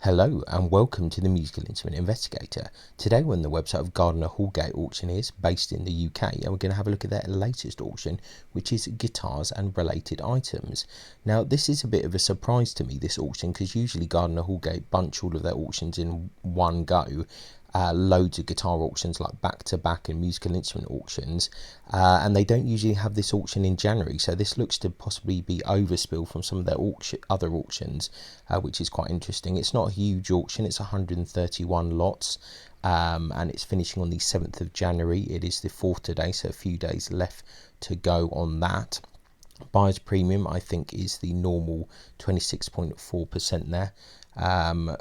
Hello and welcome to the Musical Instrument Investigator. Today we're on the website of Gardiner Houlgate Auctions, based in the UK, and we're going to have a look at their latest auction, which is guitars and related items. Now this is a bit of a surprise to me, this auction, because usually Gardiner Houlgate bunch all of their auctions in one go. Loads of guitar auctions like back-to-back and musical instrument auctions, and they don't usually have this auction in January, so this looks to possibly be overspill from some of their other auctions, which is quite interesting. It's not a huge auction, it's 131 lots, and it's finishing on the 7th of January. It is the 4th today, so a few days left to go on that. Buyer's premium, I think, is the normal 26.4% there.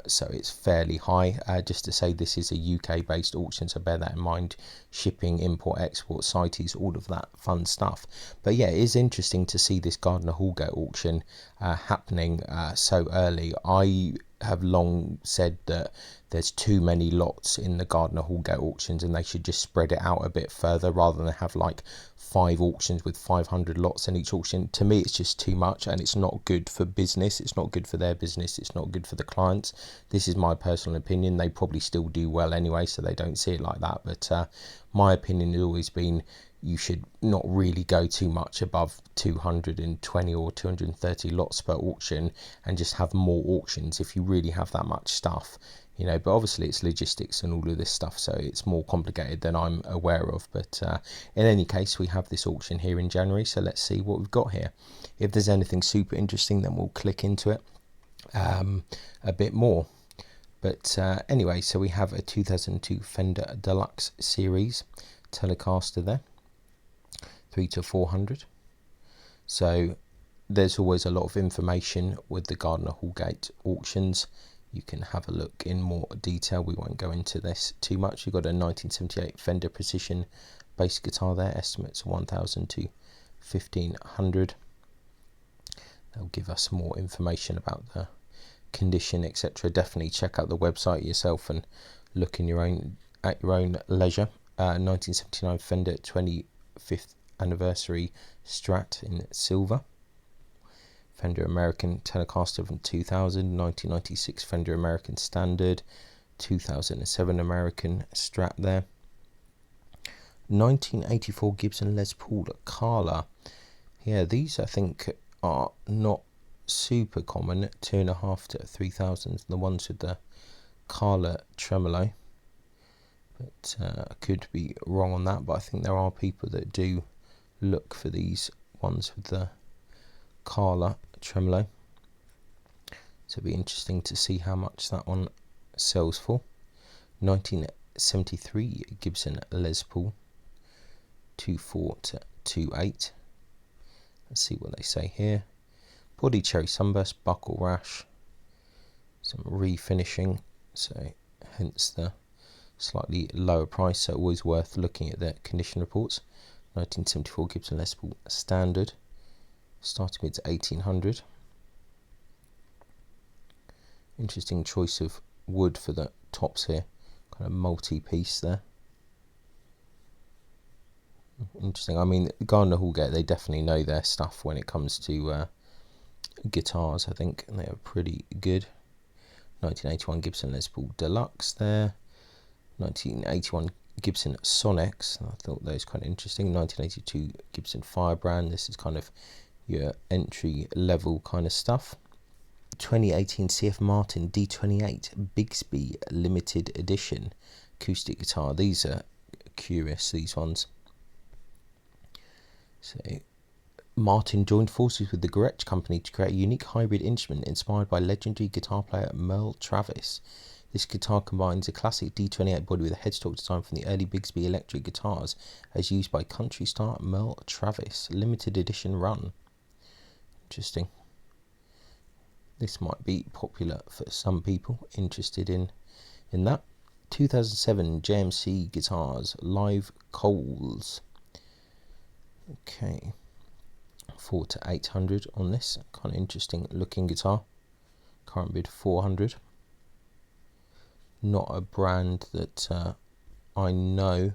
So it's fairly high. Just to say, this is a UK based auction, so bear that in mind. Shipping, import, export, CITES, all of that fun stuff. But yeah, it is interesting to see this Gardiner Houlgate auction happening so early. I have long said that there's too many lots in the Gardiner Houlgate auctions and they should just spread it out a bit further rather than have like 5 auctions with 500 lots in each auction. To me, it's just too much and it's not good for business. It's not good for their business. It's not good for the clients. This is my personal opinion. They probably still do well anyway, so they don't see it like that. But my opinion has always been you should not really go too much above 220 or 230 lots per auction and just have more auctions if you really have that much stuff, you know. But obviously it's logistics and all of this stuff, so it's more complicated than I'm aware of. But in any case, we have this auction here in January, so let's see what we've got here. If there's anything super interesting, then we'll click into it a bit more. But anyway, so we have a 2002 Fender Deluxe Series Telecaster there, 3 to 400. So there's always a lot of information with the Gardiner Houlgate auctions. You can have a look in more detail. We won't go into this too much. You've got a 1978 Fender Precision bass guitar there, estimates 1,000 to 1,500. They'll give us more information about the condition, etc. Definitely check out the website yourself and look in at your own leisure. 1979 Fender 25th anniversary Strat in silver. Fender American Telecaster from 2000, 1996 Fender American Standard, 2007 American Strat there. 1984 Gibson Les Paul Carla. Yeah, these I think are not super common, 2.5 to 3,000, the ones with the Carla tremolo. But I could be wrong on that, but I think there are people that do look for these ones with the Carla tremolo. So it'll be interesting to see how much that one sells for. 1973 Gibson Les Paul, 2.4 to 2.8. Let's see what they say here. Body cherry sunburst, buckle rash, some refinishing, so hence the slightly lower price, so always worth looking at the condition reports. 1974 Gibson Les Paul Standard, starting with 1,800. Interesting choice of wood for the tops here, kind of multi-piece there. Interesting. I mean, Gardiner Houlgate, they definitely know their stuff when it comes to guitars. I think they are pretty good. 1981 Gibson Les Paul Deluxe there. 1981 Gibson Sonics, I thought those kind of interesting. 1982 Gibson Firebrand, this is kind of your entry level kind of stuff. 2018 CF Martin D28 Bigsby limited edition acoustic guitar. These are curious, these ones. So Martin joined forces with the Gretsch company to create a unique hybrid instrument inspired by legendary guitar player Merle Travis. This guitar combines a classic D28 body with a headstock design from the early Bigsby electric guitars as used by country star Merle Travis. Limited edition run. Interesting. This might be popular for some people interested in that. 2007 JMC Guitars Live Coles. Okay. 4 to 800 on this. Kind of interesting looking guitar. Current bid 400. Not a brand that I know,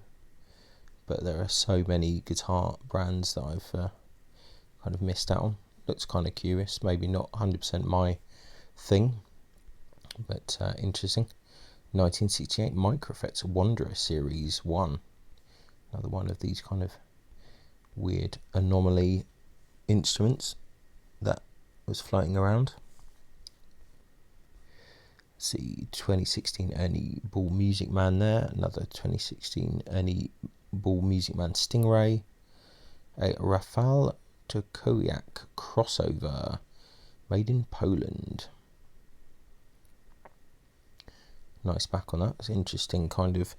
but there are so many guitar brands that I've kind of missed out on. Looks kind of curious, maybe not 100% my thing, but interesting. 1968 Microeffects Wanderer Series 1. Another one of these kind of weird anomaly instruments that was floating around. See, 2016 Ernie Ball Music Man there. Another 2016 Ernie Ball Music Man Stingray. A Rafał Turkowiak crossover made in Poland. Nice back on that. It's interesting kind of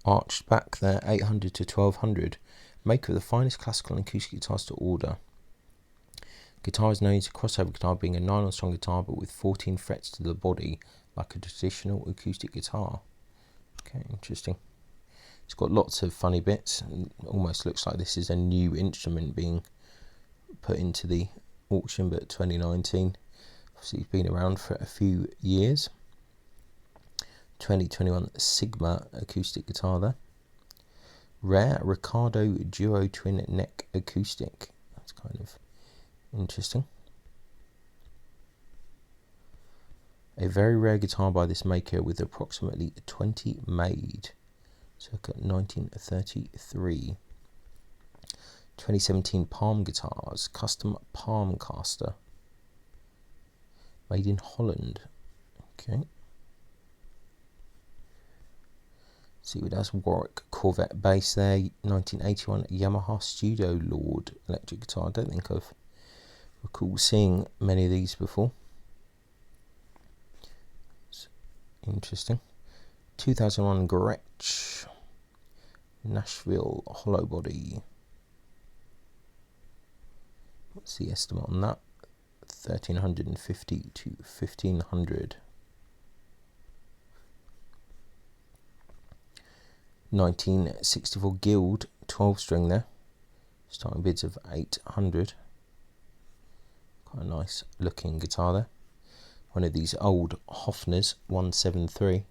arched back there. 800 to 1200. Maker of the finest classical and acoustic guitars to order. Guitar is known as a crossover guitar, being a nylon strung guitar but with 14 frets to the body, like a traditional acoustic guitar. Okay, interesting. It's got lots of funny bits. It almost looks like this is a new instrument being put into the auction, but 2019. Obviously, it's been around for a few years. 2021 Sigma acoustic guitar there. Rare Ricardo Duo Twin Neck Acoustic. That's kind of interesting. A very rare guitar by this maker with approximately 20 made, circa 1933. 2017 Palm Guitars, custom palm caster, made in Holland. Okay. See what else. Warwick Corvette bass there. 1981 Yamaha Studio Lord electric guitar. I don't think I've recall seeing many of these before. It's interesting. 2001 Gretsch Nashville hollow body. What's the estimate on that? 1350 to 1500. 1964 Guild 12 string there, starting bids of 800. Quite a nice looking guitar there. One of these old Hofner's 173.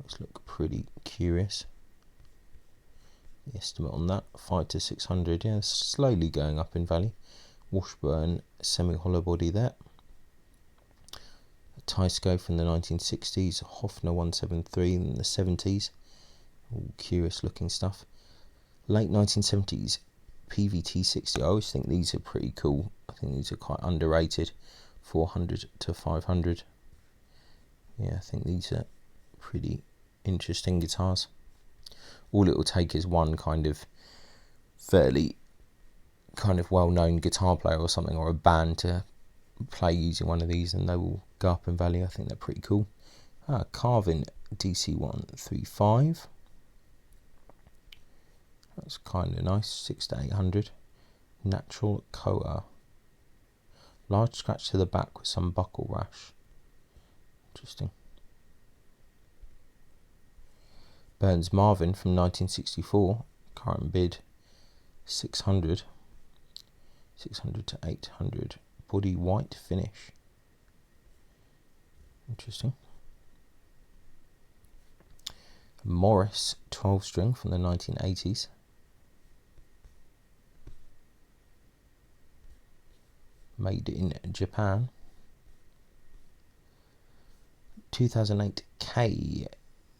Those look pretty curious. The estimate on that 5 to 600. Yeah, slowly going up in value. Washburn semi hollow body there. A Tysco from the 1960s, Hofner 173 in the 70s. All curious looking stuff. Late 1970s PVT 60. I always think these are pretty cool. I think these are quite underrated. 400 to 500. Yeah, I think these are pretty interesting guitars. All it will take is one kind of fairly kind of well-known guitar player or something, or a band to play using one of these, and they will go up in value. I think they're pretty cool. Carvin DC135. That's kind of nice. 6 to 800. Natural Koa. Large scratch to the back with some buckle rash. Interesting. Burns Marvin from 1964. Current bid 600. 600 to 800. Body white finish. Interesting. Morris 12 string from the 1980s. Made in Japan. 2008 K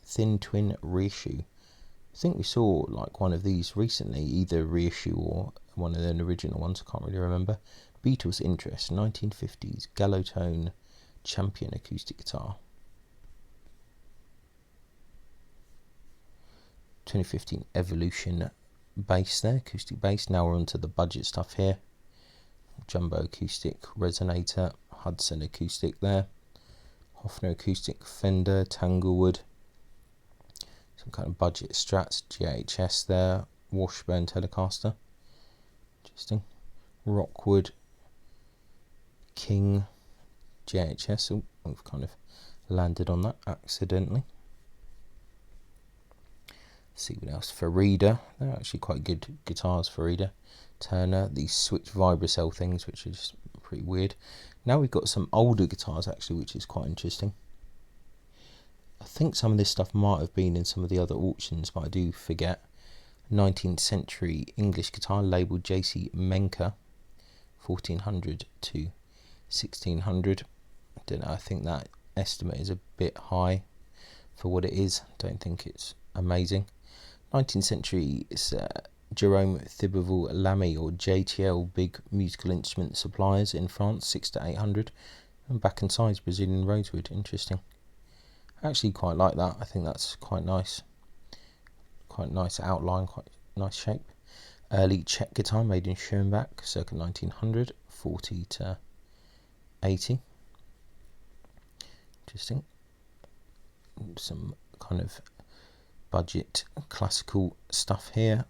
thin twin reissue. I think we saw like one of these recently, either reissue or one of the original ones. I can't really remember. Beatles Interest 1950s Gallotone Champion acoustic guitar. 2015 Evolution bass there, acoustic bass. Now we're onto the budget stuff here. Jumbo acoustic resonator, Hudson acoustic there, Hofner acoustic, Fender, Tanglewood, some kind of budget Strats, GHS there, Washburn Telecaster, interesting, Rockwood, King, GHS. Oh, we've kind of landed on that accidentally. Let's see what else. Farida, they're actually quite good guitars. Farida, Turner, these switch vibracell things, which is just pretty weird. Now we've got some older guitars actually, which is quite interesting. I think some of this stuff might have been in some of the other auctions, but I do forget. 19th century English guitar labelled J.C. Menker, 1400 to 1600. I don't know, I think that estimate is a bit high for what it is. Don't think it's amazing. 19th century, it's Jerome Thibodeau Lamy, or JTL, big musical instrument suppliers in France, 600 to 800, and back in size, Brazilian rosewood. Interesting. I actually quite like that. I think that's quite nice outline, quite nice shape. Early Czech guitar made in Schönbach, circa 1900, 40 to 80. Interesting. Some kind of budget classical stuff here.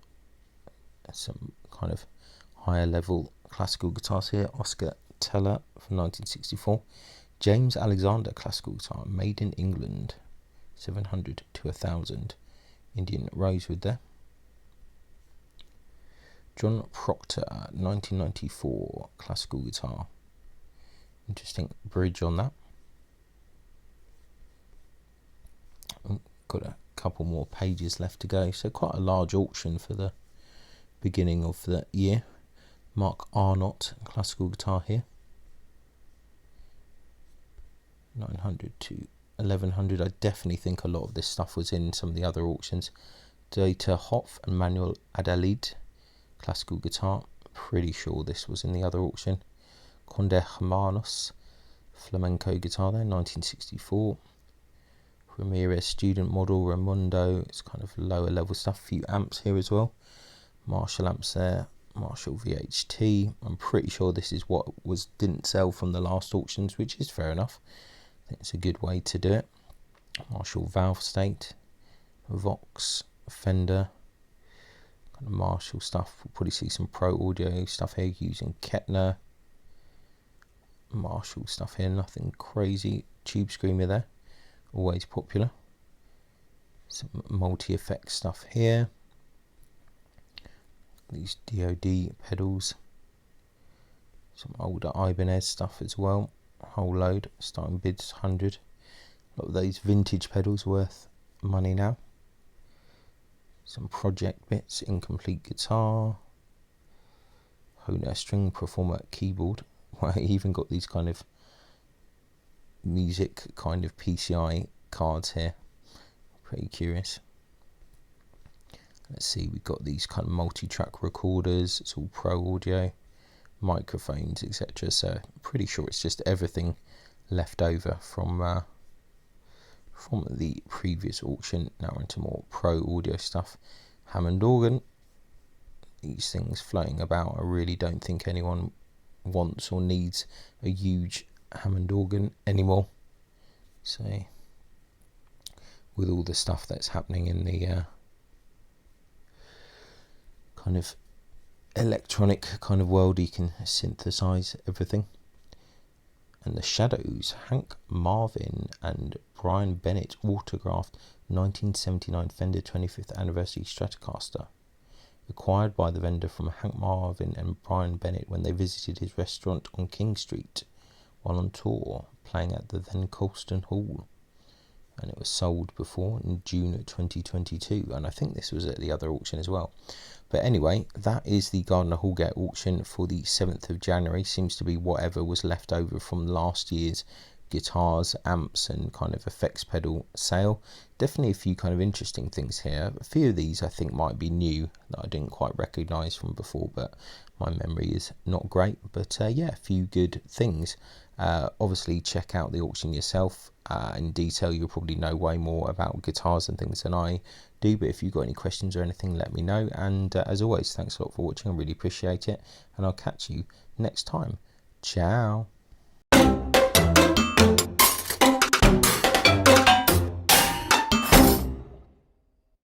Some kind of higher level classical guitars here. Oscar Teller from 1964. James Alexander classical guitar made in England, 700 to 1000. Indian rosewood there. John Proctor, 1994 classical guitar. Interesting bridge on that. Got a couple more pages left to go, so quite a large auction for the beginning of the year. Mark Arnott classical guitar here, 900 to 1100. I definitely think a lot of this stuff was in some of the other auctions. Dieter Hoff and Manuel Adalid classical guitar, pretty sure this was in the other auction. Conde Hermanos flamenco guitar there, 1964. Ramirez student model, Raimondo, it's kind of lower level stuff. A few amps here as well. Marshall amps there, Marshall VHT. I'm pretty sure this is what didn't sell from the last auctions, which is fair enough. I think it's a good way to do it. Marshall valve state, Vox, Fender, kind of Marshall stuff. We'll probably see some Pro Audio stuff here using Kettner. Marshall stuff here, nothing crazy. Tube Screamer there, always popular. Some multi-effect stuff here. These DoD pedals. Some older Ibanez stuff as well. Whole load, starting bids 100. A lot of those vintage pedals worth money now. Some project bits, incomplete guitar. Hohner string performer keyboard. Well, I even got these kind of music kind of PCI cards here. Pretty curious. Let's see, we've got these kind of multi-track recorders. It's all Pro Audio, microphones, etc. So I'm pretty sure it's just everything left over from the previous auction. Now into more Pro Audio stuff. Hammond organ. These things floating about. I really don't think anyone wants or needs a huge Hammond organ anymore. So with all the stuff that's happening in the kind of electronic kind of world, you can synthesize everything. And the Shadows, Hank Marvin and Brian Bennett autographed 1979 Fender 25th anniversary Stratocaster, acquired by the vendor from Hank Marvin and Brian Bennett when they visited his restaurant on King Street while on tour, playing at the then Colston Hall. And it was sold before in June 2022, and I think this was at the other auction as well. But anyway, that is the Gardiner Houlgate auction for the 7th of January. Seems to be whatever was left over from last year's guitars, amps and kind of effects pedal sale. Definitely a few kind of interesting things here. A few of these I think might be new that I didn't quite recognise from before, but my memory is not great. But yeah, a few good things. Obviously check out the auction yourself. In detail, you'll probably know way more about guitars and things than I do, but if you've got any questions or anything, let me know. And as always, thanks a lot for watching. I really appreciate it, and I'll catch you next time. Ciao.